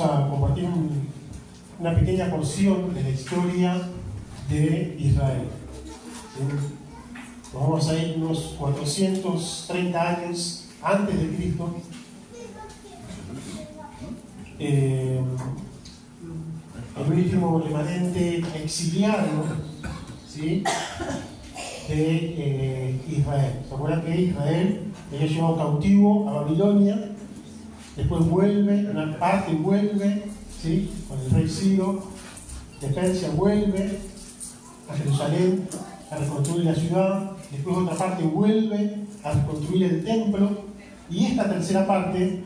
vamos a compartir una pequeña porción de la historia de Israel. ¿Sí? Nos vamos a ir unos 430 años antes de Cristo. El último remanente exiliado, ¿sí?, de Israel. ¿Se acuerdan que Israel había llevado cautivo a Babilonia? Después vuelve, una parte vuelve, ¿sí?, con el rey Ciro. De Persia vuelve a Jerusalén a reconstruir la ciudad. Después otra parte vuelve a reconstruir el templo. Y esta tercera parte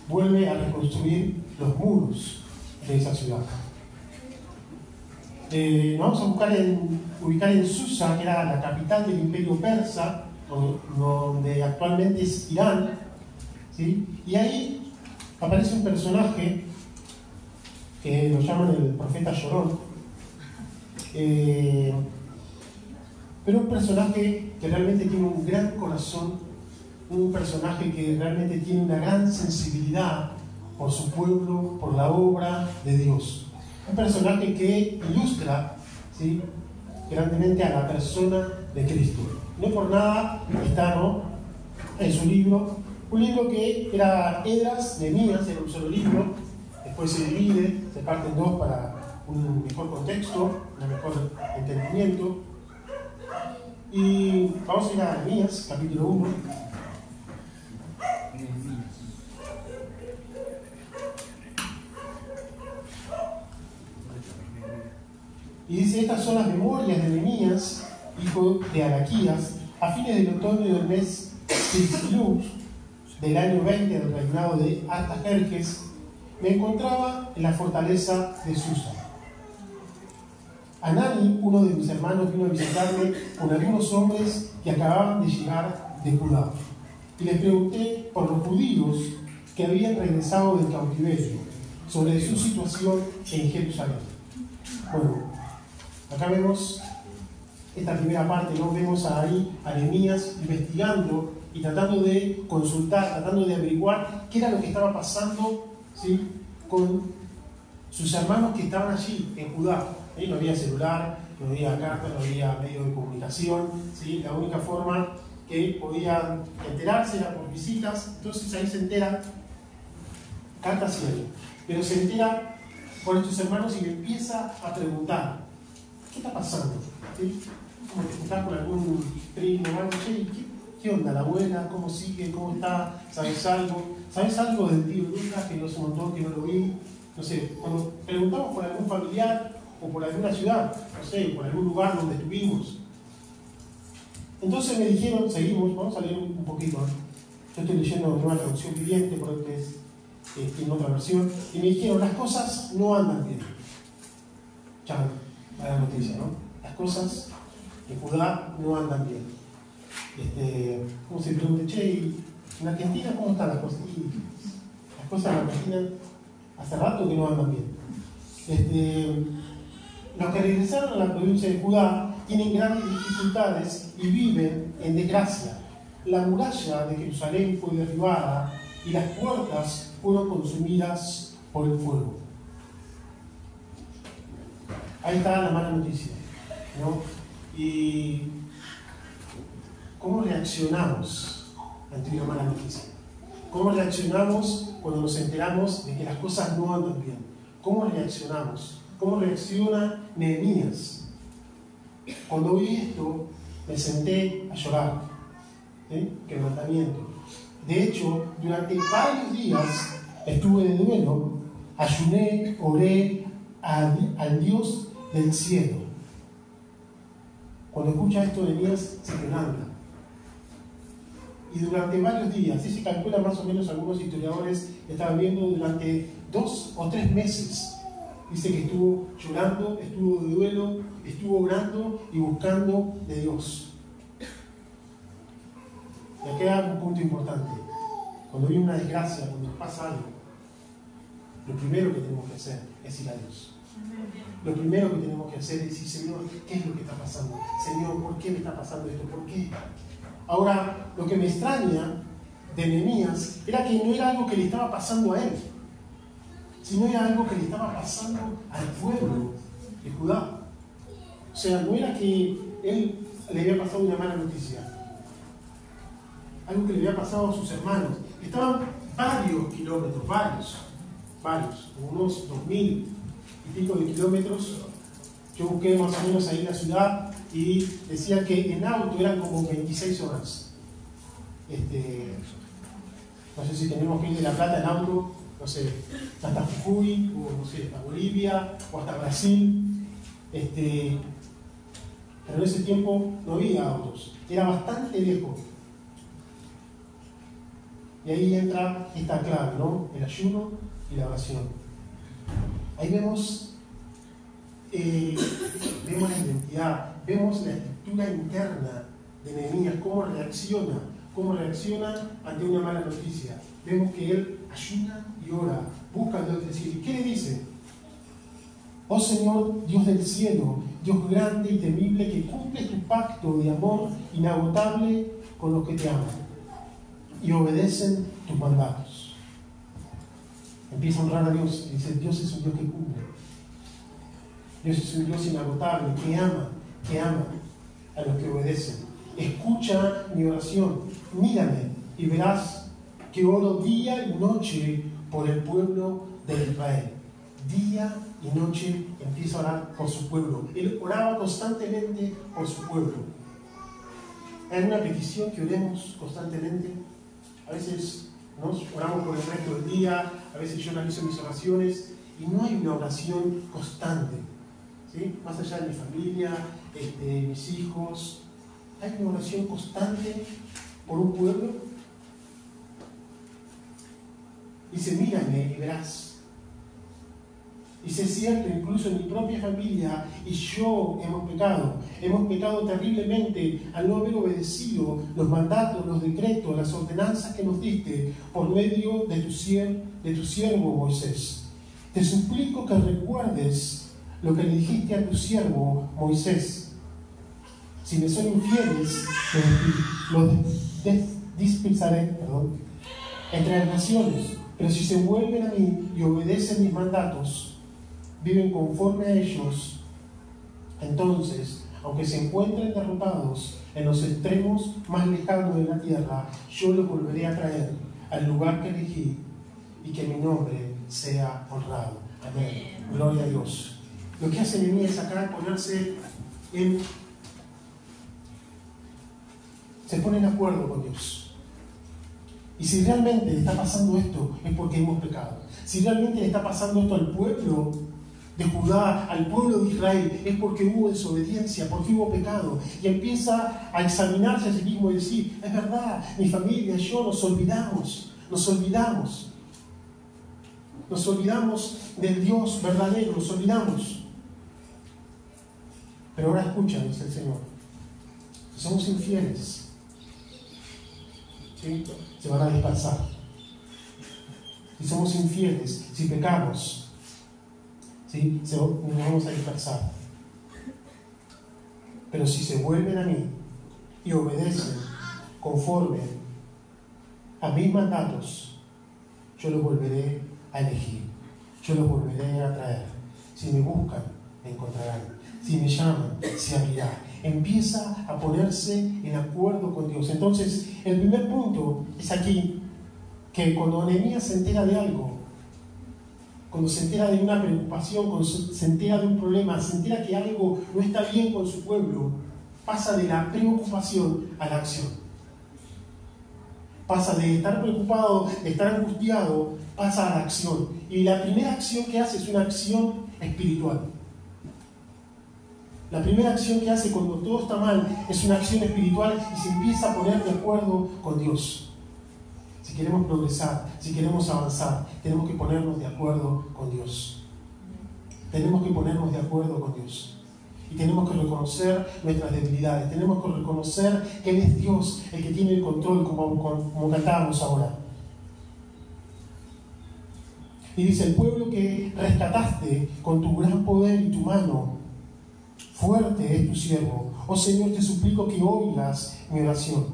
vuelve a reconstruir los muros de esa ciudad. Nos vamos a ubicar en Susa, que era la capital del imperio persa, donde actualmente es Irán, ¿sí? Y ahí aparece un personaje que lo llaman el profeta llorón, pero un personaje que realmente tiene un gran corazón, un personaje que realmente tiene una gran sensibilidad por su pueblo, por la obra de Dios. Un personaje que ilustra, ¿sí?, grandemente a la persona de Cristo. No por nada está, ¿no?, en su libro, un libro que era Esdras, Nehemías, era un solo libro, después se divide, se parte en dos para un mejor contexto, un mejor entendimiento. Y vamos a ir a Nehemías, capítulo 1. Y dice: estas son las memorias de Nehemías, hijo de Araquías, a fines del otoño del mes Kislev, del año 20 del reinado de Artajerjes, me encontraba en la fortaleza de Susa. Anani, uno de mis hermanos, vino a visitarme con algunos hombres que acababan de llegar de Judá. Y les pregunté por los judíos que habían regresado del cautiverio, sobre su situación en Jerusalén. Bueno, acá vemos esta primera parte, ¿no? Vemos ahí a Nehemías investigando y tratando de consultar, tratando de averiguar qué era lo que estaba pasando, ¿sí?, con sus hermanos que estaban allí en Judá. ¿Sí? No había celular, no había cartas, no había medio de comunicación, ¿sí? La única forma que podían enterarse era por visitas. Entonces ahí se entera, cartas y algo, pero se entera por estos hermanos y le empieza a preguntar: ¿qué está pasando? ¿Sí? Como que estás con algún primo o algo, che, ¿qué onda la abuela? ¿Cómo sigue? ¿Cómo está? ¿Sabes algo? ¿Sabes algo del tío Lucas, que no es un montón, que no lo vi? No sé, cuando preguntamos por algún familiar o por alguna ciudad, no sé, por algún lugar donde estuvimos. Entonces me dijeron, seguimos, vamos a leer un poquito. Yo estoy leyendo una traducción viviente, por lo que es en otra versión, y me dijeron: las cosas no andan bien. Ya, la noticia, ¿no? Las cosas en Judá no andan bien. ¿Cómo se pregunta? Che, ¿en Argentina cómo están las cosas? Y las cosas en Argentina hace rato que no andan bien. Los que regresaron a la provincia de Judá tienen grandes dificultades y viven en desgracia. La muralla de Jerusalén fue derribada y las puertas fueron consumidas por el fuego. Ahí está la mala noticia, ¿no? Y ¿cómo reaccionamos ante una mala noticia? ¿Cómo reaccionamos cuando nos enteramos de que las cosas no andan bien? ¿Cómo reaccionamos? ¿Cómo reacciona Nehemías? Cuando vi esto, me senté a llorar, ¿sí? Quebrantamiento. De hecho, durante varios días estuve de duelo, ayuné, oré al Dios del cielo. Cuando escucha esto, Nehemías se quebranta. Y durante varios días, y se calcula más o menos, algunos historiadores estaban viendo durante 2 o 3 meses. Dice que estuvo llorando, estuvo de duelo, estuvo orando y buscando de Dios. Y aquí hay un punto importante. Cuando viene una desgracia, cuando nos pasa algo, lo primero que tenemos que hacer es ir a Dios. Lo primero que tenemos que hacer es decir: Señor, ¿qué es lo que está pasando? Señor, ¿por qué me está pasando esto? ¿Por qué? Ahora, lo que me extraña de Nehemías era que no era algo que le estaba pasando a él. sino era algo que le estaba pasando al pueblo de Judá. O sea, no era que él le había pasado una mala noticia, algo que le había pasado a sus hermanos. Estaban varios kilómetros, varios, unos 2000 y pico de kilómetros. Yo busqué más o menos ahí la ciudad y decía que en auto eran como 26 horas. No sé si tenemos que ir de La Plata en auto, no sé, hasta Jujuy, o no sé, hasta Bolivia, o hasta Brasil. Pero en ese tiempo no había autos, era bastante lejos. Y ahí entra esta clave, ¿no? El ayuno y la oración. Ahí vemos la identidad, vemos la estructura interna de Nehemías, cómo reacciona ante una mala noticia. Vemos que él ayuna y ora, busca al Dios del cielo. ¿Y qué le dice? Oh Señor, Dios del cielo, Dios grande y temible, que cumple tu pacto de amor inagotable con los que te aman y obedecen tus mandatos. Empieza a honrar a Dios y dice: Dios es un Dios que cumple. Dios es un Dios inagotable, que ama a los que obedecen. Escucha mi oración, mírame y verás que oro día y noche por el pueblo de Israel. Día y noche empieza a orar por su pueblo. Él oraba constantemente por su pueblo. ¿Hay una petición que oremos constantemente? A veces nos oramos por el resto del día, a veces yo analizo mis oraciones y no hay una oración constante, ¿sí? Más allá de mi familia, mis hijos, ¿hay una oración constante por un pueblo? Dice: mírame y verás. Y si es cierto, incluso en mi propia familia y yo hemos pecado terriblemente al no haber obedecido los mandatos, los decretos, las ordenanzas que nos diste por medio de tu siervo Moisés. Te suplico que recuerdes lo que le dijiste a tu siervo Moisés. Si me son infieles, los dispersaré entre las naciones, pero si se vuelven a mí y obedecen mis mandatos, viven conforme a ellos, entonces, aunque se encuentren derrotados en los extremos más lejanos de la tierra, yo los volveré a traer al lugar que elegí y que mi nombre sea honrado. Amén. Gloria a Dios. Lo que hace Nehemías acá es ponerse se pone en acuerdo con Dios. Y si realmente le está pasando esto, es porque hemos pecado. Si realmente le está pasando esto al pueblo de Judá, al pueblo de Israel, es porque hubo desobediencia, porque hubo pecado. Y empieza a examinarse a sí mismo y decir: es verdad, mi familia, yo nos olvidamos del Dios verdadero, nos olvidamos. Pero ahora escucha, dice el Señor: si somos infieles, ¿sí?, se van a dispersar. Si somos infieles, si pecamos, ¿sí?, nos vamos a dispersar. Pero si se vuelven a mí y obedecen conforme a mis mandatos, yo los volveré a elegir, yo los volveré a traer. Si me buscan, me encontrarán. Si me llaman, se abrirá. Empieza a ponerse en acuerdo con Dios. Entonces, el primer punto es aquí, que cuando Nehemías se entera de algo, cuando se entera de una preocupación, cuando se entera de un problema, se entera que algo no está bien con su pueblo, pasa de la preocupación a la acción. Pasa de estar preocupado, de estar angustiado, pasa a la acción. Y la primera acción que hace es una acción espiritual. La primera acción que hace cuando todo está mal es una acción espiritual y se empieza a poner de acuerdo con Dios. Si queremos progresar, si queremos avanzar, tenemos que ponernos de acuerdo con Dios. Tenemos que ponernos de acuerdo con Dios. Y tenemos que reconocer nuestras debilidades. Tenemos que reconocer que Él es Dios el que tiene el control, como cantábamos ahora. Y dice: el pueblo que rescataste con tu gran poder y tu mano fuerte es tu siervo. Oh Señor, te suplico que oigas mi oración.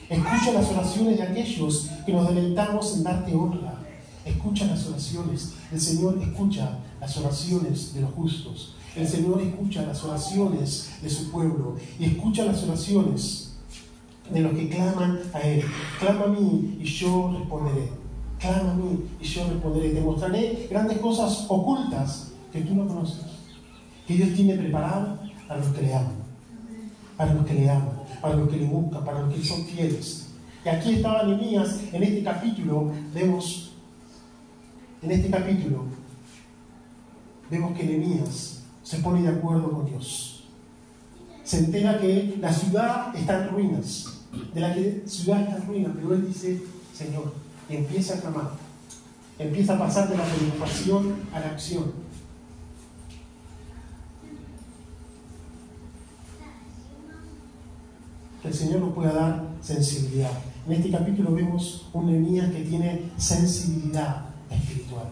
Escucha las oraciones de aquellos que nos deleitamos en darte honra. Escucha las oraciones. El Señor escucha las oraciones de los justos. El Señor escucha las oraciones de su pueblo y escucha las oraciones de los que claman a Él. Clama a mí y yo responderé. Clama a mí y yo responderé. Te mostraré grandes cosas ocultas que tú no conoces, que Dios tiene preparado para los que le aman, para los que le aman, para los que le buscan, para los que son fieles. Y aquí estaba Nehemías. En este capítulo vemos que Nehemías se pone de acuerdo con Dios. Se entera que la ciudad está en ruinas, pero él dice, Señor, y empieza a clamar, empieza a pasar de la preocupación a la acción. Que el Señor nos pueda dar sensibilidad. En este capítulo vemos un Nehemías que tiene sensibilidad espiritual.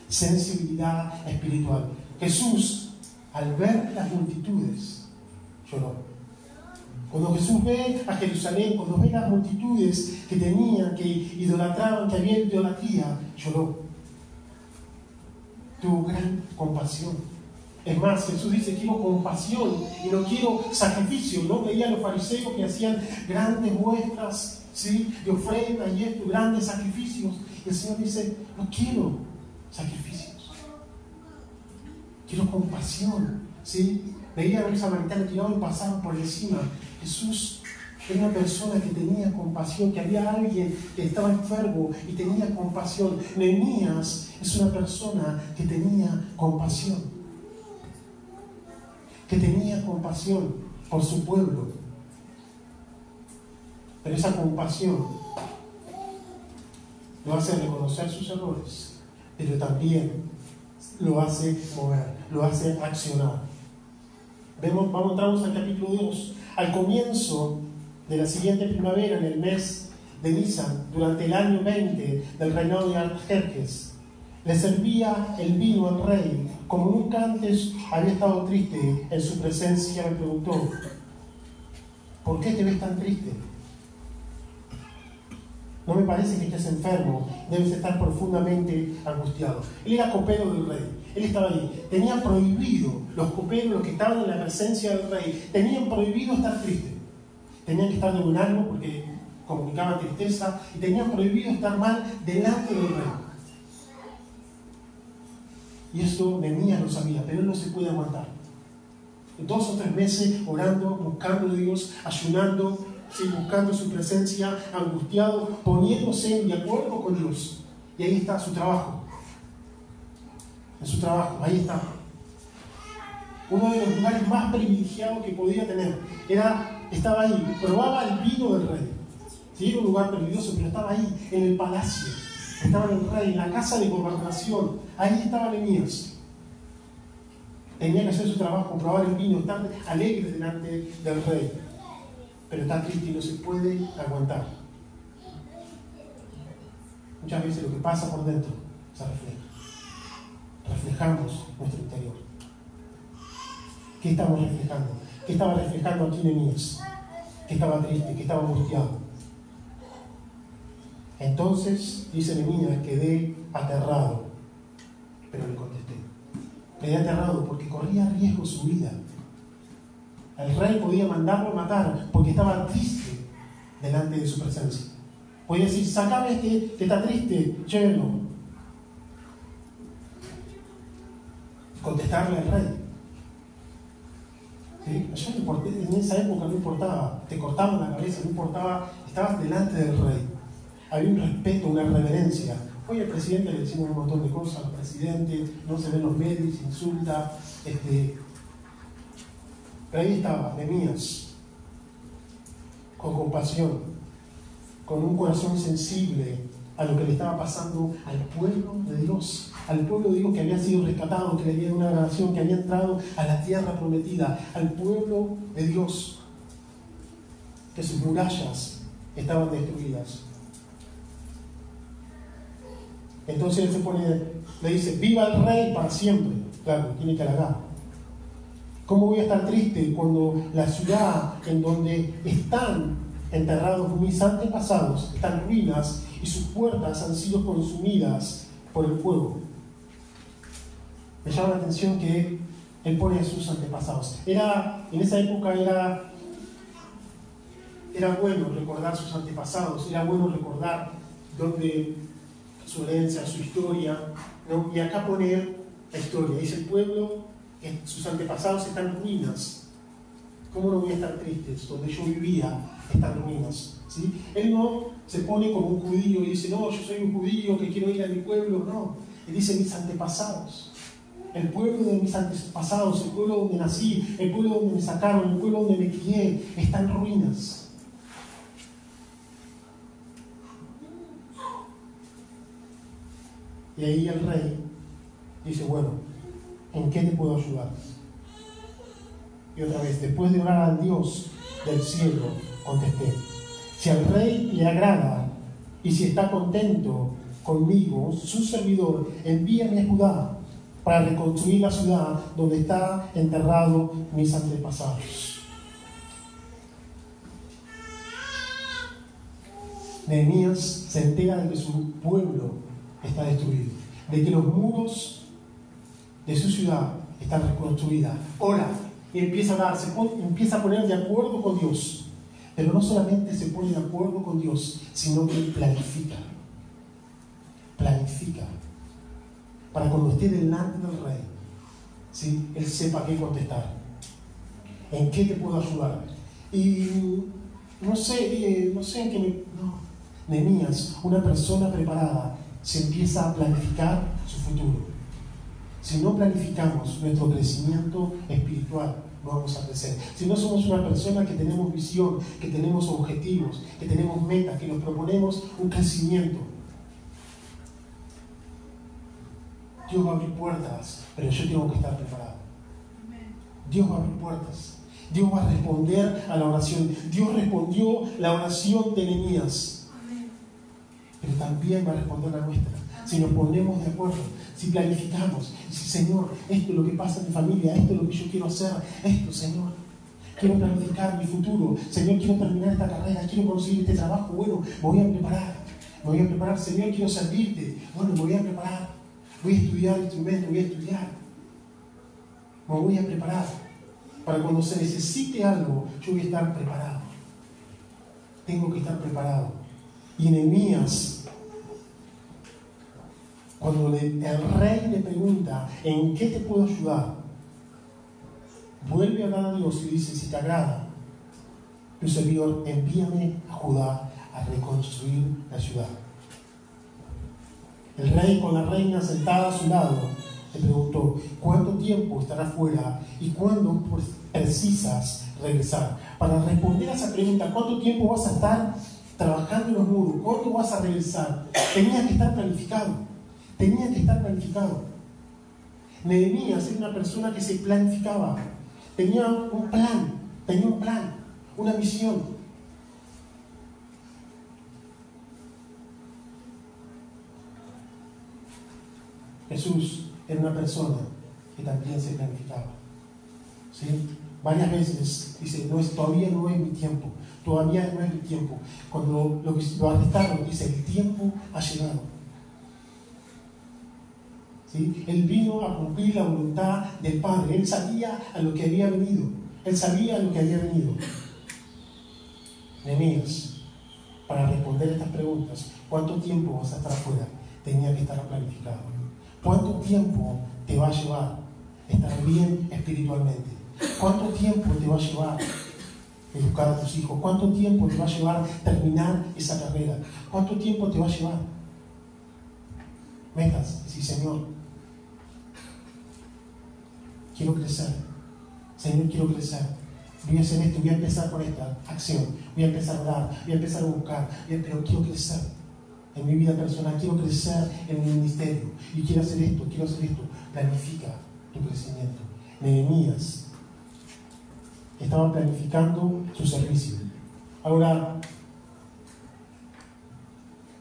Sensibilidad espiritual. Jesús, al ver las multitudes, lloró. Cuando Jesús ve a Jerusalén, cuando ve las multitudes que tenían, que idolatraban, que había idolatría, lloró. Tuvo gran compasión. Es más, Jesús dice, quiero compasión y no quiero sacrificio. No veía a los fariseos que hacían grandes muestras, ¿sí?, de ofrenda y esto, grandes sacrificios. Y el Señor dice, no quiero sacrificios, quiero compasión, ¿sí? Veía a un samaritano tirado y pasaban por encima. Jesús era una persona que tenía compasión, que había alguien que estaba enfermo y tenía compasión. Nehemías es una persona que tenía compasión, por su pueblo. Pero esa compasión lo hace reconocer sus errores, pero también lo hace mover, lo hace accionar. Entramos al capítulo 2. Al comienzo de la siguiente primavera, en el mes de Nisan, durante el año 20 del reinado de Artajerjes, le servía el vino al rey. Como nunca antes había estado triste en su presencia, me preguntó, ¿por qué te ves tan triste? No me parece que estés enfermo, debes estar profundamente angustiado. Él era copero del rey, él estaba ahí. Tenían prohibido, los coperos, los que estaban en la presencia del rey, tenían prohibido estar tristes. Tenían que estar de buen ánimo porque comunicaban tristeza, y tenían prohibido estar mal delante del rey. Y eso Nehemías lo sabía, pero él no se puede aguantar. 2 o 3 meses orando, buscando a Dios, ayunando, ¿sí?, buscando su presencia, angustiado, poniéndose de acuerdo con Dios. Y ahí está su trabajo. En su trabajo, ahí está. Uno de los lugares más privilegiados que podía tener. Estaba ahí, probaba el vino del rey. Sí, era un lugar peligroso, pero estaba ahí, en el palacio. Estaba el rey, en la casa de gobernación. Ahí estaba Nehemías. Tenía que hacer su trabajo, probar el vino, estar alegre delante del rey. Pero está triste y no se puede aguantar. Muchas veces lo que pasa por dentro se refleja. Reflejamos nuestro interior. ¿Qué estamos reflejando? ¿Qué estaba reflejando aquí Nehemías? Que estaba triste, que estaba angustiado. Entonces, dice Nehemías, quedé aterrado. Pero le contesté. Quedé aterrado porque corría riesgo su vida. El rey podía mandarlo a matar porque estaba triste delante de su presencia. Podía decir, sacame que está triste, llévenlo. Contestarle al rey. ¿Sí? En esa época no importaba, te cortaban la cabeza, no importaba, estabas delante del rey. Había un respeto, una reverencia. Hoy al presidente le decimos un montón de cosas, al presidente no se ven los medios, insulta, pero ahí estaba Nehemías, con compasión, con un corazón sensible a lo que le estaba pasando al pueblo de Dios, que había sido rescatado, que le había dado una nación, que había entrado a la tierra prometida, al pueblo de Dios, que sus murallas estaban destruidas. Entonces él le dice, viva el rey para siempre. Claro, tiene que halagar. ¿Cómo voy a estar triste cuando la ciudad en donde están enterrados mis antepasados están en ruinas y sus puertas han sido consumidas por el fuego. Me llama la atención que él pone a sus antepasados. En esa época era bueno recordar sus antepasados, era bueno recordar dónde su herencia, su historia, ¿no? Y acá pone la historia. Dice el pueblo, sus antepasados están en ruinas. ¿Cómo no voy a estar triste? Donde yo vivía están en ruinas. ¿Sí? Él no se pone como un judío y dice, no, yo soy un judío que quiero ir a mi pueblo. No, él dice mis antepasados. El pueblo de mis antepasados, el pueblo donde nací, el pueblo donde me sacaron, el pueblo donde me crié, está en ruinas. Y ahí el rey dice, bueno, ¿en qué te puedo ayudar? Y otra vez, después de orar al Dios del cielo, contesté, si al rey le agrada y si está contento conmigo, su servidor, envíame a Judá para reconstruir la ciudad donde está enterrado mis antepasados. Nehemías se entera de que su pueblo está destruido, de que los muros de su ciudad están reconstruidas. Ora y empieza a orar, empieza a poner de acuerdo con Dios. Pero no solamente se pone de acuerdo con Dios, sino que planifica. Planifica. Para cuando esté delante del rey, ¿sí?, él sepa qué contestar. ¿En qué te puedo ayudar? Y no sé en qué no. Nehemías, una persona preparada, se empieza a planificar su futuro. Si no planificamos nuestro crecimiento espiritual, no vamos a crecer. Si no somos una persona que tenemos visión, que tenemos objetivos, que tenemos metas, que nos proponemos un crecimiento, Dios va a abrir puertas, pero yo tengo que estar preparado. Dios va a abrir puertas. Dios va a responder a la oración. Dios respondió la oración de Nehemías, pero también va a responder la nuestra. Si nos ponemos de acuerdo, si planificamos, si Señor, esto es lo que pasa en mi familia, esto es lo que yo quiero hacer, esto, Señor, quiero planificar mi futuro, Señor, quiero terminar esta carrera, quiero conseguir este trabajo, bueno, me voy a preparar, Señor, quiero servirte, bueno, me voy a preparar, voy a estudiar instrumento, voy a estudiar, me voy a preparar, para cuando se necesite algo, yo voy a estar preparado, tengo que estar preparado. Y Nehemías, cuando el rey le pregunta, ¿en qué te puedo ayudar?, vuelve a hablar a Dios y dice, si te agrada, tu servidor, envíame a Judá a reconstruir la ciudad. El rey, con la reina sentada a su lado, le preguntó, ¿cuánto tiempo estarás fuera y cuándo precisas regresar? Para responder a esa pregunta, ¿cuánto tiempo vas a estar trabajando en los muros? ¿Cuándo vas a regresar? Tenía que estar planificado. Tenía que estar planificado. Nehemías era una persona que se planificaba. Tenía un plan, una visión. Jesús era una persona que también se planificaba. ¿Sí? Varias veces dice, todavía no es mi tiempo. Todavía no es mi tiempo. Cuando lo arrestaron, dice, el tiempo ha llegado. ¿Sí? Él vino a cumplir la voluntad del Padre. Él sabía a lo que había venido. Nehemías, para responder estas preguntas, ¿cuánto tiempo vas a estar afuera? Tenía que estar planificado. ¿Cuánto tiempo te va a llevar estar bien espiritualmente? ¿Cuánto tiempo te va a llevar educar a tus hijos? ¿Cuánto tiempo te va a llevar terminar esa carrera? ¿Cuánto tiempo te va a llevar? Metas, sí, Señor, quiero crecer. Señor, quiero crecer. Voy a hacer esto, voy a empezar con esta acción. Voy a empezar a orar, voy a empezar a buscar. Pero quiero crecer en mi vida personal, quiero crecer en mi ministerio. Y quiero hacer esto, quiero hacer esto. Planifica tu crecimiento. Nehemías estaba planificando su servicio. Ahora,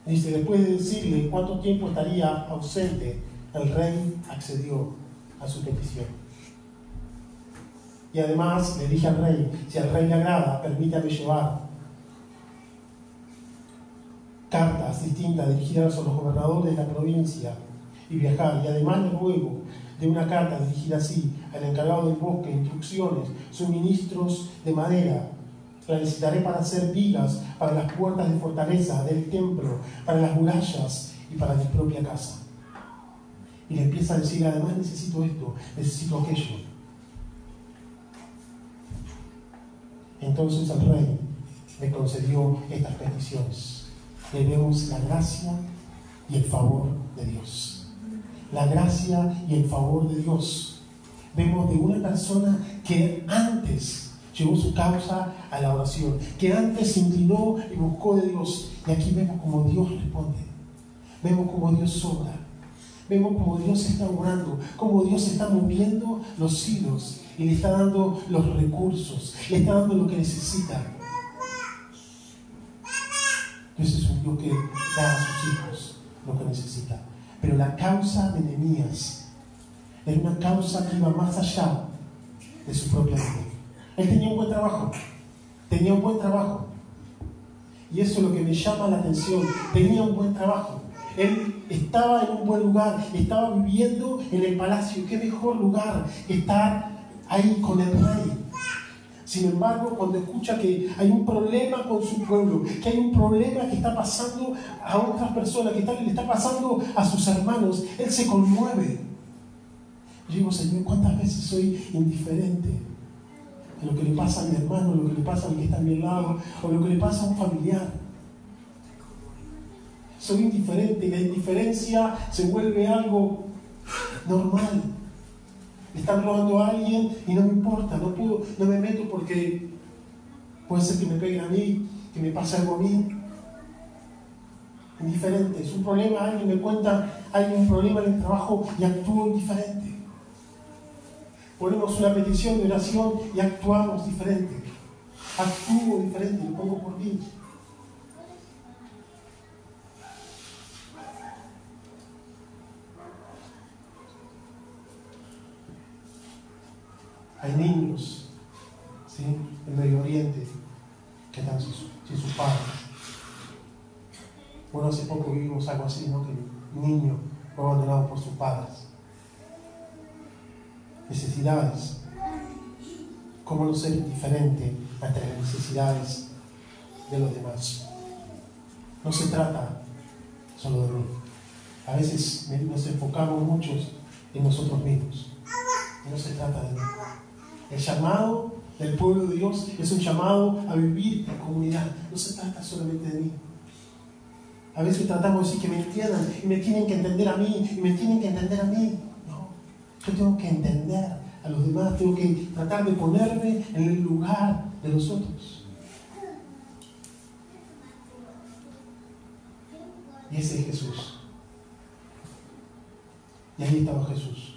dice, después de decirle cuánto tiempo estaría ausente, el rey accedió a su petición. Y además le dije al rey, si al rey le agrada, permítame llevar cartas distintas dirigidas a los gobernadores de la provincia y viajar, y además luego de una carta dirigida así al encargado del bosque, instrucciones, suministros de madera, la necesitaré para hacer vigas para las puertas de fortaleza del templo, para las murallas y para mi propia casa. Y le empieza a decir, además necesito esto, necesito aquello. Entonces el rey le concedió estas peticiones. Le vemos la gracia y el favor de Dios. La gracia y el favor de Dios. Vemos de una persona que antes llevó su causa a la oración, que antes se inclinó y buscó de Dios. Y aquí vemos como Dios responde. Vemos como Dios obra. Vemos como Dios está obrando, como Dios está moviendo los hilos y le está dando los recursos, le está dando lo que necesita. Dios es un Dios que da a sus hijos lo que necesita. Pero la causa de Nehemías era una causa que iba más allá de su propia vida. Él tenía un buen trabajo. Y eso es lo que me llama la atención. Tenía un buen trabajo. Él estaba en un buen lugar, estaba viviendo en el palacio. Qué mejor lugar que estar ahí con el rey. Sin embargo, cuando escucha que hay un problema con su pueblo, que hay un problema que está pasando a otras personas, que le está pasando a sus hermanos, él se conmueve. Yo digo, Señor, ¿cuántas veces soy indiferente a lo que le pasa a mi hermano, lo que le pasa al que está a mi lado, o lo que le pasa a un familiar? Soy indiferente y la indiferencia se vuelve algo normal. Me están robando a alguien y no me importa, no me meto porque puede ser que me peguen a mí, que me pase algo a mí. Indiferente, es un problema, alguien me cuenta, hay un problema en el trabajo y actúo indiferente. Ponemos una petición de oración y actuamos diferente. Actúo diferente, lo pongo por mí. Hay niños, ¿sí?, en Medio Oriente que están sin sus padres. Bueno, hace poco vimos algo así, ¿no?, que un niño fue abandonado por sus padres. Necesidades. ¿Cómo no ser indiferente ante las necesidades de los demás? No se trata solo de mí. A veces nos enfocamos muchos en nosotros mismos. No se trata de mí. El llamado del pueblo de Dios es un llamado a vivir en comunidad. No se trata solamente de mí. A veces tratamos de decir que me entiendan y me tienen que entender a mí y me tienen que entender a mí. No, yo tengo que entender a los demás, tengo que tratar de ponerme en el lugar de los otros. Y ese es Jesús. Y ahí estaba Jesús,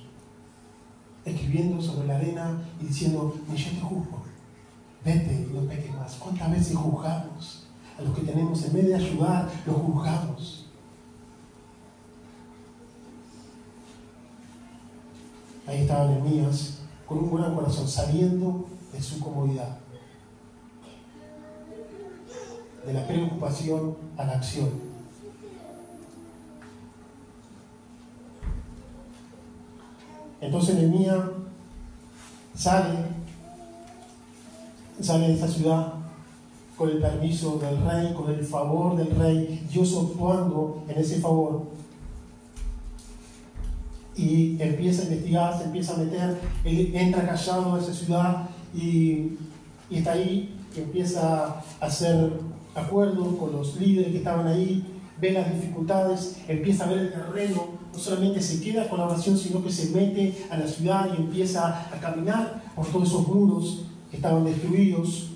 escribiendo sobre la arena y diciendo, ni yo te juzgo, vete y no peques más. ¿Cuántas veces juzgamos a los que tenemos? En vez de ayudar, los juzgamos? Ahí estaba Nehemías con un gran corazón, saliendo de su comodidad, de la preocupación a la acción. Entonces Nehemías sale de esa ciudad con el permiso del rey, con el favor del rey, Dios actuando en ese favor. Y empieza a investigar, se empieza a meter, él entra callado a esa ciudad y está ahí, empieza a hacer acuerdos con los líderes que estaban ahí, ve las dificultades, empieza a ver el terreno. No solamente se queda con la oración, sino que se mete a la ciudad y empieza a caminar por todos esos muros que estaban destruidos.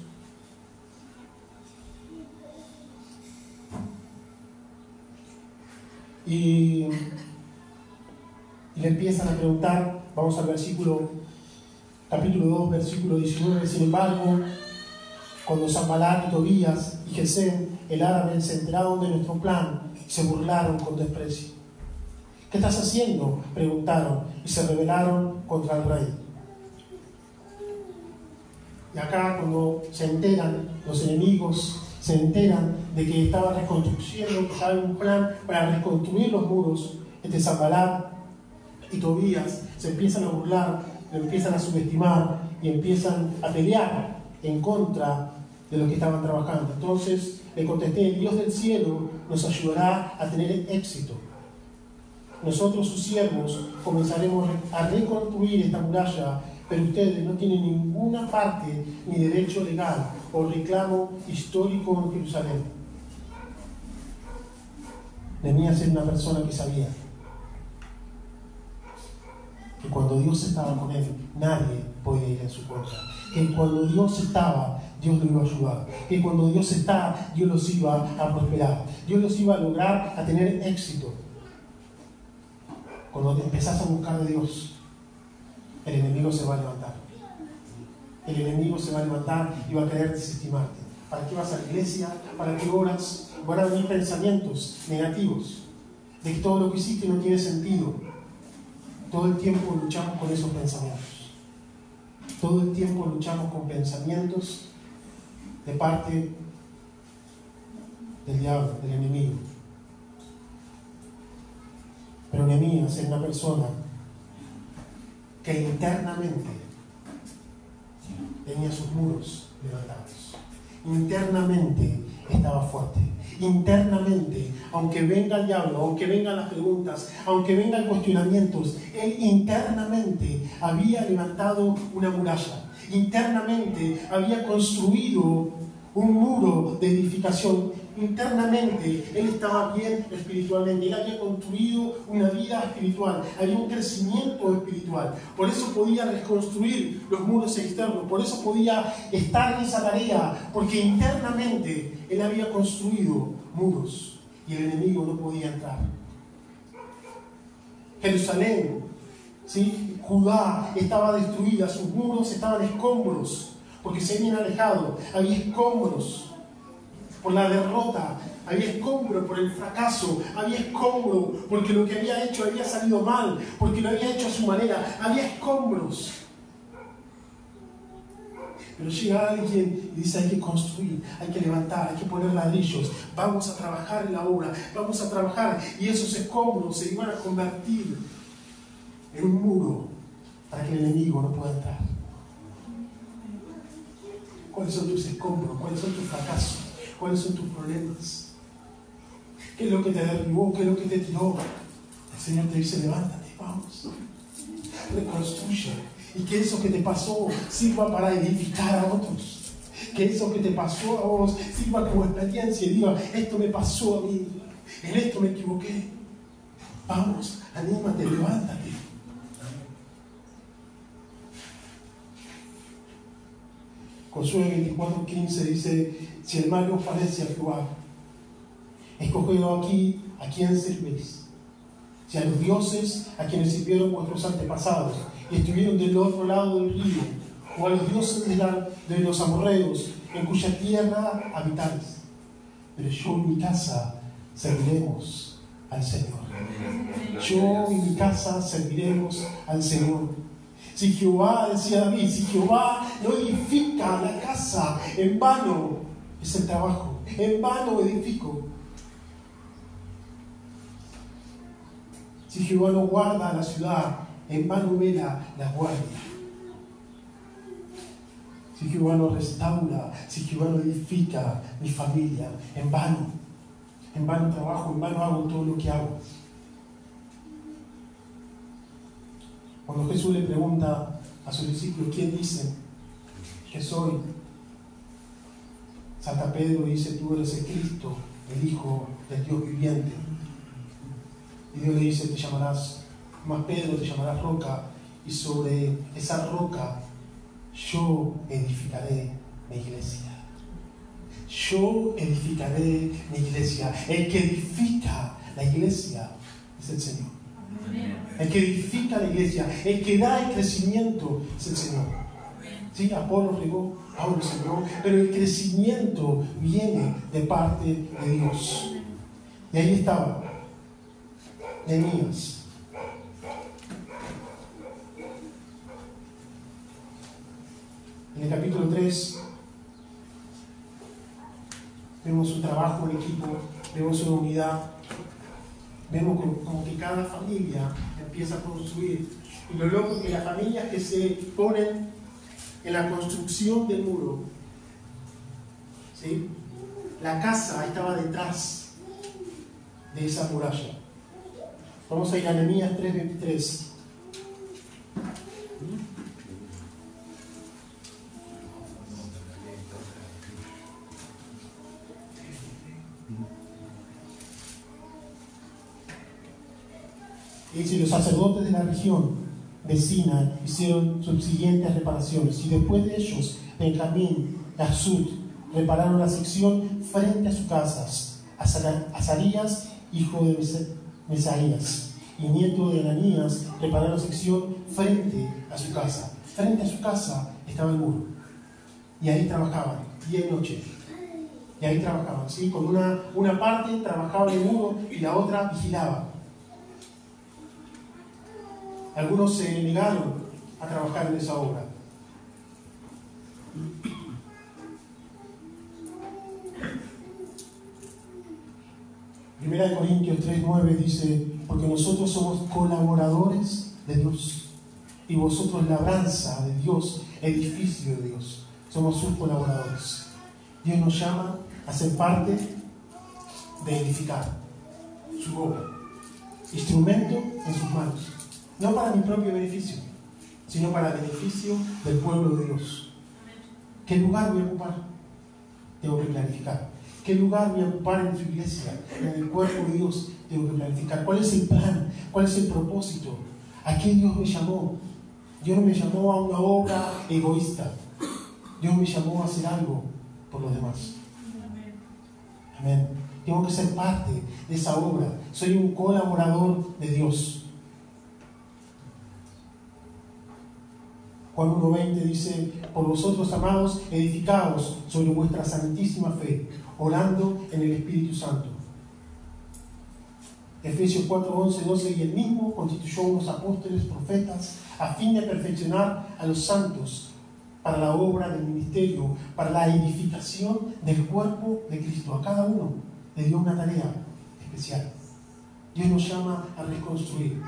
Y le empiezan a preguntar, vamos al capítulo 2, versículo 19, sin embargo, cuando Sanbalat y Tobías y Gesem, el árabe, se enteraron de nuestro plan, se burlaron con desprecio. ¿Qué estás haciendo?, preguntaron, y se rebelaron contra el rey. Y acá, cuando se enteran los enemigos, se enteran de que estaba reconstruyendo, que estaba en un plan para reconstruir los muros. Sanbalat y Tobías se empiezan a burlar, lo empiezan a subestimar y empiezan a pelear en contra de los que estaban trabajando. Entonces le contesté: el Dios del cielo nos ayudará a tener éxito. Nosotros, sus siervos, comenzaremos a reconstruir esta muralla, pero ustedes no tienen ninguna parte ni derecho legal o reclamo histórico en Jerusalén. Nehemías era una persona que sabía que cuando Dios estaba con él, nadie podía ir en su contra. Que cuando Dios estaba, Dios lo iba a ayudar. Que cuando Dios está, Dios los iba a prosperar. Dios los iba a lograr a tener éxito. Cuando te empezás a buscar de Dios, el enemigo se va a levantar. El enemigo se va a levantar y va a querer desestimarte. ¿Para qué vas a la iglesia? ¿Para qué oras? Van a venir pensamientos negativos de que todo lo que hiciste no tiene sentido. Todo el tiempo luchamos con esos pensamientos. Todo el tiempo luchamos con pensamientos de parte del diablo, del enemigo. Pero Nehemías era una persona que internamente tenía sus muros levantados. Internamente estaba fuerte. Internamente, aunque venga el diablo, aunque vengan las preguntas, aunque vengan cuestionamientos, él internamente había levantado una muralla. Internamente había construido un muro de edificación. Internamente él estaba bien espiritualmente, él había construido una vida espiritual, había un crecimiento espiritual. Por eso podía reconstruir los muros externos, por eso podía estar en esa tarea, porque internamente él había construido muros y el enemigo no podía entrar. Jerusalén, ¿sí? Judá estaba destruida, sus muros estaban escombros, porque se habían alejado, había escombros por la derrota, había escombro por el fracaso, había escombro porque lo que había hecho había salido mal, porque lo había hecho a su manera, había escombros. Pero llega alguien y dice: hay que construir, hay que levantar, hay que poner ladrillos, vamos a trabajar en la obra, vamos a trabajar, y esos escombros se iban a convertir en un muro para que el enemigo no pueda entrar. ¿Cuáles son tus escombros? ¿Cuáles son tus fracasos? ¿Cuáles son tus problemas? ¿Qué es lo que te derribó? ¿Qué es lo que te tiró? El Señor te dice: levántate, vamos, reconstruye. Y que eso que te pasó sirva para edificar a otros. Que eso que te pasó a vos sirva como experiencia y diga: esto me pasó a mí, en esto me equivoqué. Vamos, anímate, levántate. Josué 24:15 dice: si el mal os parece a Jehová, escoged aquí a quién servéis. Si a los dioses a quienes sirvieron vuestros antepasados y estuvieron del otro lado del río, o a los dioses de los amorreos, en cuya tierra habitáis. Pero yo y mi casa serviremos al Señor. Yo y mi casa serviremos al Señor. Si Jehová, decía David, si Jehová no edifica la casa, en vano es el trabajo, en vano edifico. Si Jehová no guarda la ciudad, en vano vela la guardia. Si Jehová no restaura, si Jehová no edifica mi familia, en vano trabajo, en vano hago todo lo que hago. Cuando Jesús le pregunta a sus discípulos: ¿quién dicen que soy? Santa Pedro dice: tú eres el Cristo, el Hijo del Dios viviente. Y Dios le dice: te llamarás, más Pedro, te llamarás roca, y sobre esa roca yo edificaré mi iglesia. Yo edificaré mi iglesia. El que edifica la iglesia es el Señor. El que edifica la iglesia, el que da el crecimiento es el Señor. ¿Sí? Apolo regó, Pablo sembró, pero el crecimiento viene de parte de Dios. Y ahí estaba Nehemías. En el capítulo 3, vemos un trabajo en equipo, vemos una unidad, vemos como que cada familia empieza a construir. Y lo loco es que las familias que se ponen en la construcción del muro, ¿sí? La casa estaba detrás de esa muralla. Vamos a ir a Nehemías 3:23. Dice: los sacerdotes de la región vecina hicieron subsiguientes reparaciones, y después de ellos Benjamín y Asud repararon la sección frente a sus casas. Azarías, hijo de Mesaías y nieto de Ananías, repararon la sección frente a su casa. Frente a su casa estaba el muro, y ahí trabajaban día y noche. Y ahí trabajaban, ¿sí? Con una parte trabajaba en el muro y la otra vigilaba. Algunos se negaron a trabajar en esa obra. Primera de Corintios 3:9 dice: porque nosotros somos colaboradores de Dios, y vosotros labranza de Dios, edificio de Dios. Somos sus colaboradores. Dios nos llama a ser parte de edificar su obra, instrumento en sus manos. No para mi propio beneficio, sino para el beneficio del pueblo de Dios. ¿Qué lugar voy a ocupar? Tengo que planificar. ¿Qué lugar voy a ocupar en su iglesia, en el cuerpo de Dios? Tengo que planificar. ¿Cuál es el plan? ¿Cuál es el propósito? ¿A qué Dios me llamó? Dios no me llamó a una obra egoísta. Dios me llamó a hacer algo por los demás. Amén. Tengo que ser parte de esa obra. Soy un colaborador de Dios. Juan 1:20 dice: por vosotros, amados, edificaos sobre vuestra santísima fe, orando en el Espíritu Santo. Efesios 4:11-12: y él mismo constituyó unos apóstoles, profetas, a fin de perfeccionar a los santos para la obra del ministerio, para la edificación del cuerpo de Cristo. A cada uno le dio una tarea especial. Dios nos llama a reconstruir.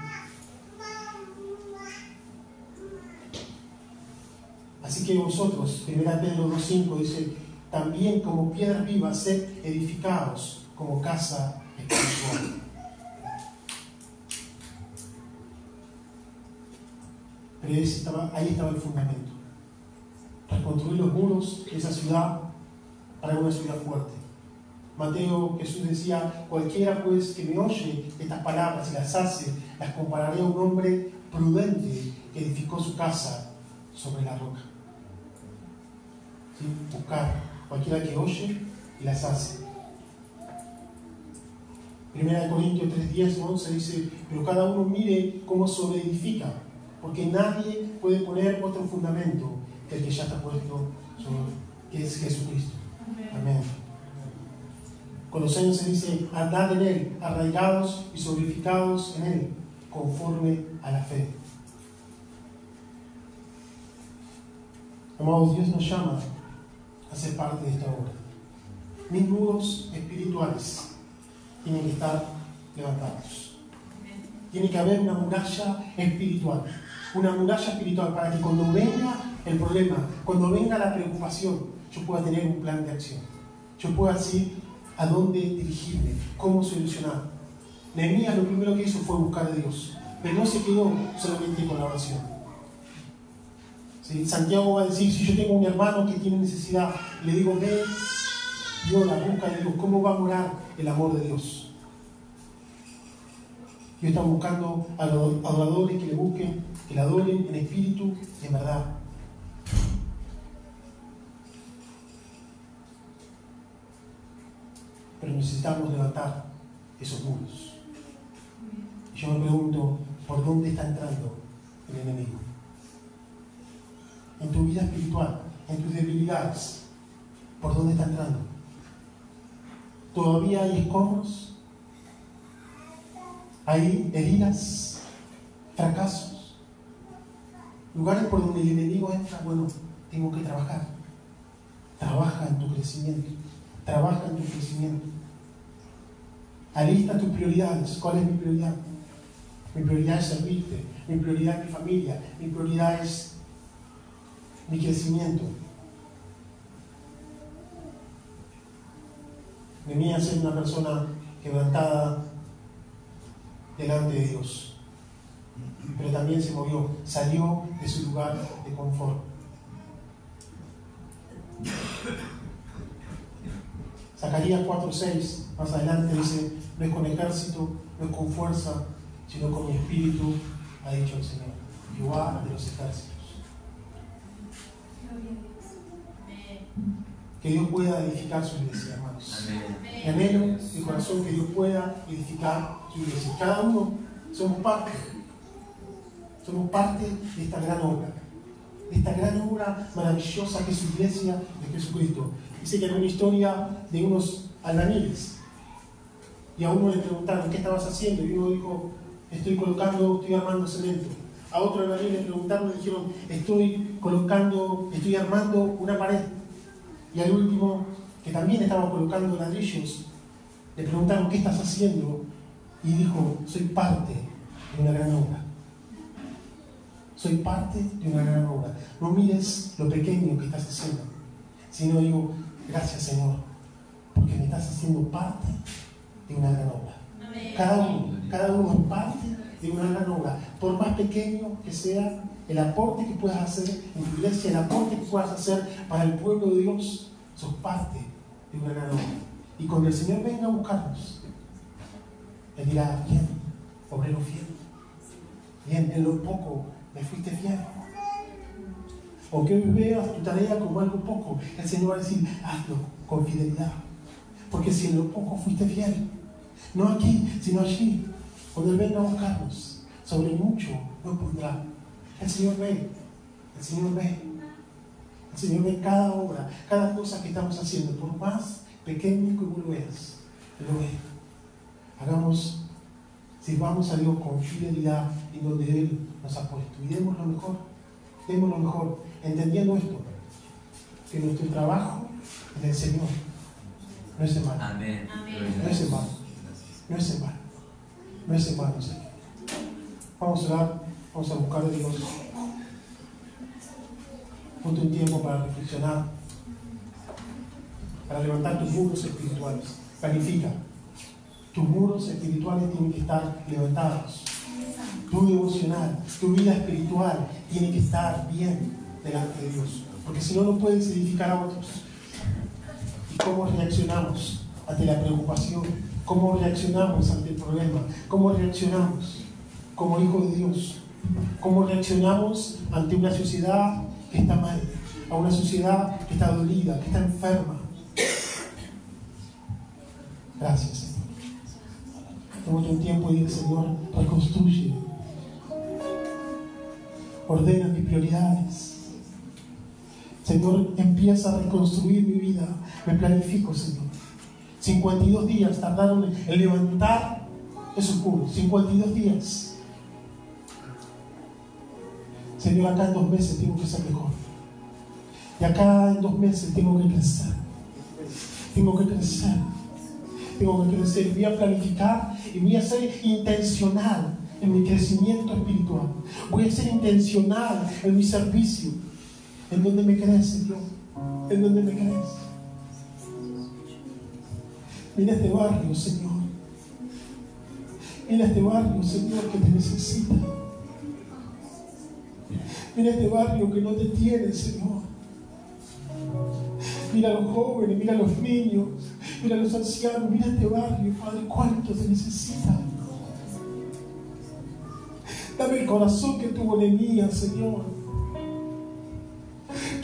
Así que vosotros, 1 Pedro 2:5 dice: también como piedras vivas, sed edificados como casa espiritual. Pero ahí estaba el fundamento. Reconstruir los muros de esa ciudad para una ciudad fuerte. Mateo, Jesús decía: cualquiera pues que me oye estas palabras y las hace, las compararé a un hombre prudente que edificó su casa sobre la roca. ¿Sí? Buscar cualquiera que oye y las hace. Primera de Corintios 3:10-11 dice: pero cada uno mire cómo sobreedifica, porque nadie puede poner otro fundamento que el que ya está puesto, que es Jesucristo. Amén. Colosenses dice: andad en él, arraigados y solidificados en él, conforme a la fe. Amados, Dios nos llama a ser parte de esta obra. Mis muros espirituales tienen que estar levantados. Tiene que haber una muralla espiritual. Una muralla espiritual para que cuando venga el problema, cuando venga la preocupación, yo pueda tener un plan de acción. Yo pueda decir a dónde dirigirme, cómo solucionar. Nehemías lo primero que hizo fue buscar a Dios, pero no se quedó solamente con la oración. ¿Sí? Santiago va a decir: si yo tengo un hermano que tiene necesidad, le digo: ve, yo la busca, le digo: ¿cómo va a morar el amor de Dios? Dios está buscando a los adoradores que le busquen, que le adoren en espíritu y en verdad. Pero necesitamos levantar esos muros. Y yo me pregunto: ¿por dónde está entrando el enemigo? En tu vida espiritual, en tus debilidades, ¿por dónde está entrando? ¿Todavía hay escombros? ¿Hay heridas? ¿Fracasos? ¿Lugares por donde el enemigo entra? Bueno, tengo que trabajar. Trabaja en tu crecimiento. Trabaja en tu crecimiento. Alista tus prioridades. ¿Cuál es mi prioridad? Mi prioridad es servirte. Mi prioridad es mi familia. Mi prioridad es mi crecimiento. Venía a ser una persona quebrantada delante de Dios, pero también se movió, salió de su lugar de confort. Zacarías 4:6 más adelante dice: no es con ejército, no es con fuerza, sino con mi espíritu, ha dicho el Señor, Jehová de los ejércitos. Que Dios pueda edificar su iglesia, hermanos. Y anhelo mi corazón que Dios pueda edificar su iglesia. Cada uno somos parte de esta gran obra, maravillosa que es su iglesia de Jesucristo. Dice que hay una historia de unos albañiles, y a uno le preguntaron: ¿qué estabas haciendo? Y uno dijo: estoy armando cemento. A otro albañil le preguntaron, le dijeron: estoy armando una pared. Y al último, que también estaba colocando ladrillos, le preguntaron: ¿qué estás haciendo? Y dijo: soy parte de una gran obra. Soy parte de una gran obra. No mires lo pequeño que estás haciendo, sino digo: gracias, Señor, porque me estás haciendo parte de una gran obra. Cada uno es parte de una gran obra. Por más pequeño que sea el aporte que puedas hacer en tu iglesia, el aporte que puedas hacer para el pueblo de Dios, sos parte de una gran obra. Y cuando el Señor venga a buscarnos, Él dirá: bien, obrero fiel, bien, en lo poco me fuiste fiel. O que hoy veas tu tarea como algo poco, el Señor va a decir: hazlo con fidelidad, porque si en lo poco fuiste fiel, no aquí, sino allí, cuando Él venga a buscarnos, sobre mucho nos pondrá. El Señor ve cada obra, cada cosa que estamos haciendo, por más pequeño que vos lo veas, Él lo ve. Sirvamos a Dios con fidelidad en donde Él nos ha puesto, y demos lo mejor, entendiendo esto, que nuestro trabajo en el Señor no es en vano. Amén. No es en vano, Señor. Vamos a orar, vamos a buscar a Dios. Ponte un tiempo para reflexionar, para levantar tus muros espirituales. Planifica. Tus muros espirituales tienen que estar levantados. Tu devocional, tu vida espiritual tiene que estar bien delante de Dios, porque si no, no puedes edificar a otros. ¿Y cómo reaccionamos ante la preocupación? ¿Cómo reaccionamos ante el problema? ¿Cómo reaccionamos como hijos de Dios? ¿Cómo reaccionamos ante una sociedad que está mal, a una sociedad que está dolida, que está enferma? Gracias, Señor. Tómate un tiempo y dile: Señor, reconstruye, ordena mis prioridades. Señor, empieza a reconstruir mi vida. Me planifico, Señor. 52 días tardaron en levantar esos muros. 52 días. Señor, acá en 2 meses tengo que ser mejor. Y acá en 2 meses tengo que crecer. Tengo que crecer. Voy a planificar y voy a ser intencional en mi crecimiento espiritual. Voy a ser intencional en mi servicio. ¿En donde me crees, Señor? ¿En donde me crees? Mira este barrio, Señor. Mira este barrio, Señor, que te necesita. Mira este barrio que no te tiene, Señor. Mira a los jóvenes, mira a los niños, mira a los ancianos, mira este barrio, Padre, cuánto te necesita. Dame el corazón que tuvo Nehemías, Señor,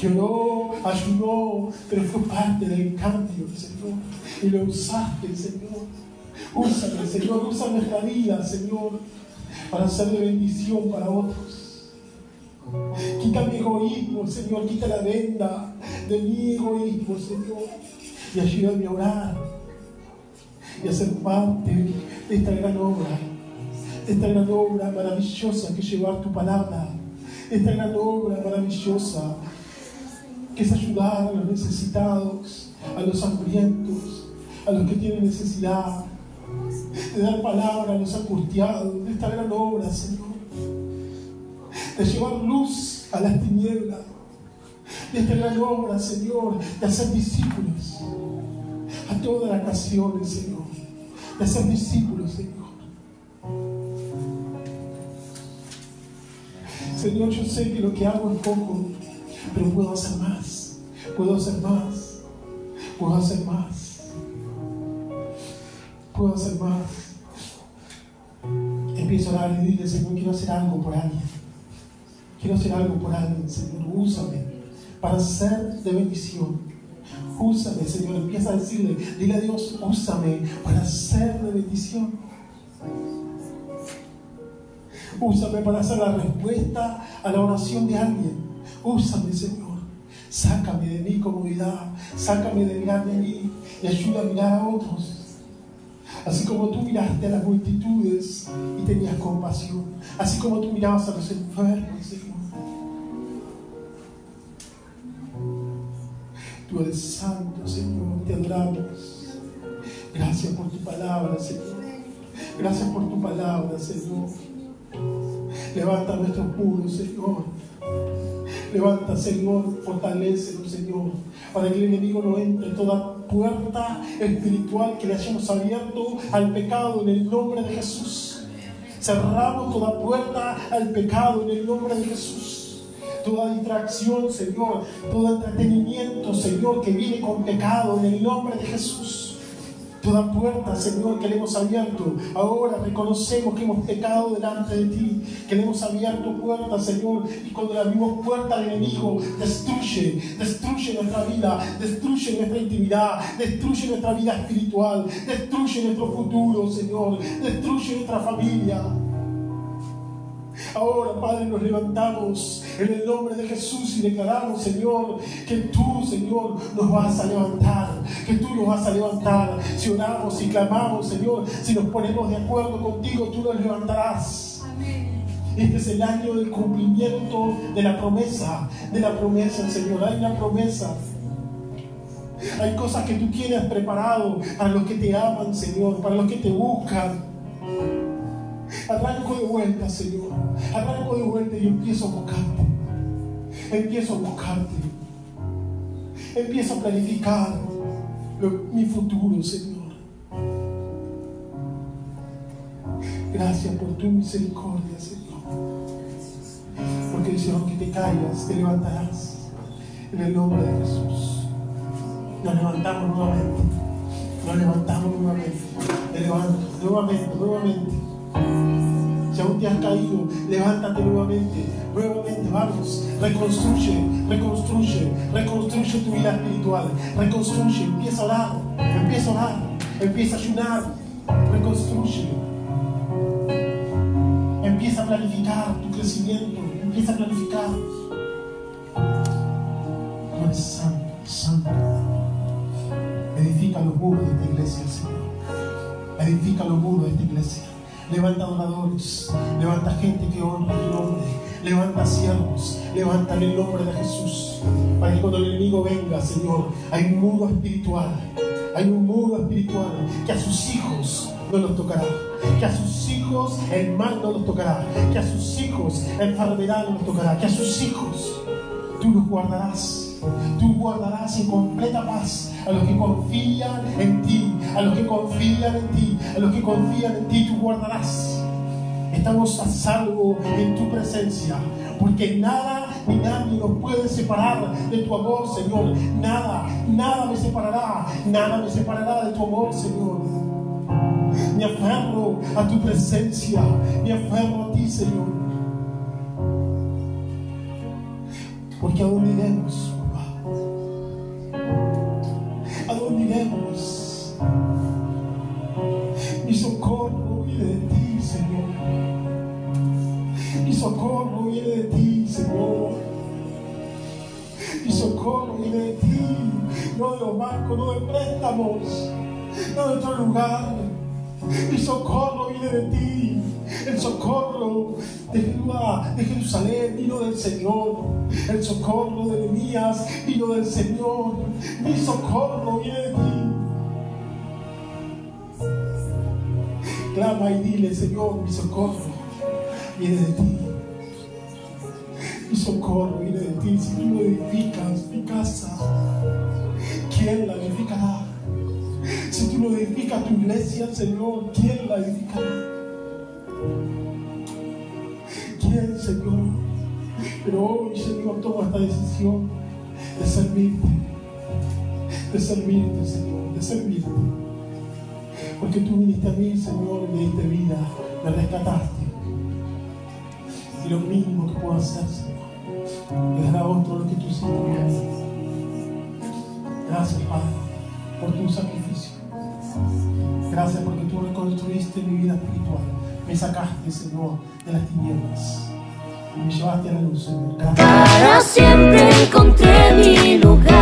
que oró, ayudó, pero fue parte del cambio, Señor, y lo usaste, Señor. Úsame, Señor, usa nuestra vida, Señor, para ser de bendición para otros. Quita mi egoísmo, Señor, quita la venda de mi egoísmo, Señor, y ayúdame a orar y a ser parte de esta gran obra maravillosa que es llevar tu palabra, esta gran obra maravillosa que es ayudar a los necesitados, a los hambrientos, a los que tienen necesidad, de dar palabra a los angustiados, de esta gran obra, Señor, de llevar luz a las tinieblas, de esta gran obra, Señor, de hacer discípulos a todas las naciones, Señor, de hacer discípulos, Señor. Señor, yo sé que lo que hago es poco, pero puedo hacer más, puedo hacer más, puedo hacer más, puedo hacer más. Empiezo a orar y dile, Señor, quiero hacer algo por alguien, quiero hacer algo por alguien, Señor, úsame para ser de bendición. Úsame, Señor, empieza a decirle, dile a Dios, úsame para ser de bendición. Úsame para hacer la respuesta a la oración de alguien. Úsame, Señor. Sácame de mi comodidad, sácame de mirarme a mí y ayuda a mirar a otros. Así como tú miraste a las multitudes y tenías compasión, así como tú mirabas a los enfermos, Señor. Tú eres santo, Señor, te adoramos. Gracias por tu palabra, Señor. Gracias por tu palabra, Señor. Levanta nuestros muros, Señor. Levanta, Señor, fortalécenos, Señor, para que el enemigo no entre toda puerta espiritual que le hayamos abierto al pecado en el nombre de Jesús. Cerramos toda puerta al pecado en el nombre de Jesús. Toda distracción, Señor, todo entretenimiento, Señor, que viene con pecado en el nombre de Jesús. Toda puerta, Señor, que le hemos abierto, ahora reconocemos que hemos pecado delante de ti, que le hemos abierto puertas, Señor, y cuando le abrimos puertas al enemigo, destruye nuestra vida, destruye nuestra intimidad, destruye nuestra vida espiritual, destruye nuestro futuro, Señor, destruye nuestra familia. Ahora, Padre, nos levantamos en el nombre de Jesús y declaramos, Señor, que tú, Señor, nos vas a levantar, que tú nos vas a levantar. Si oramos y clamamos, Señor, si nos ponemos de acuerdo contigo, tú nos levantarás. Amén. Este es el año del cumplimiento de la promesa, Señor. Hay una promesa. Hay cosas que tú tienes preparado para los que te aman, Señor, para los que te buscan. Arranco de vuelta, Señor. Arranco de vuelta y empiezo a buscarte. Empiezo a buscarte. Empiezo a planificar mi futuro, Señor. Gracias por tu misericordia, Señor. Porque dice, aunque te caigas, te levantarás. En el nombre de Jesús. Nos levantamos nuevamente. Nos levantamos nuevamente. Te levanto nuevamente. Si aún te has caído, levántate nuevamente, vamos, reconstruye tu vida espiritual, reconstruye, empieza a orar, empieza a ayunar, reconstruye, empieza a planificar tu crecimiento, empieza a planificar. Tú eres santo, edifica los muros de esta iglesia, Señor, edifica los muros de esta iglesia. Levanta adoradores, levanta gente que honra tu nombre, levanta siervos, levanta en el nombre de Jesús, para que cuando el enemigo venga, Señor, hay un muro espiritual que a sus hijos no los tocará, que a sus hijos el mal no los tocará, que a sus hijos la enfermedad no los tocará, que a sus hijos tú los guardarás. Tú guardarás en completa paz a los que confían en ti, a los que confían en ti, a los que confían en ti, tú guardarás. Estamos a salvo en tu presencia, porque nada ni nadie nos puede separar de tu amor, Señor. Nada me separará de tu amor, Señor. Me aferro a tu presencia, me aferro a ti, Señor. Porque ¿a dónde iremos? ¿A dónde iremos? Mi socorro viene de ti, Señor. Mi socorro viene de ti, Señor. Mi socorro viene de ti, no de los bancos, no de préstamos, no de otro lugar. Mi socorro viene de ti. El socorro de Jehová, de Jerusalén, vino del Señor. El socorro de Nehemías vino del Señor. Mi socorro viene de ti. Clama y dile: Señor, mi socorro viene de ti. Mi socorro viene de ti. Si tú no edificas mi casa, ¿quién la edificará? Si tú no edificas tu iglesia, Señor, ¿quién la edificará? ¿Quién, Señor? Pero hoy, Señor, tomo esta decisión de servirte, Señor, de servirte. Porque tú viniste a mí, Señor, y me diste vida, me rescataste. Y lo mínimo que puedo hacer, Señor, es dar a otro lo que tú hiciste. Gracias, Padre, por tu sacrificio. Gracias porque tú reconstruiste mi vida espiritual. Me sacaste, Señor, de las tinieblas y me llevaste a la luz, Señor. Para siempre encontré mi lugar.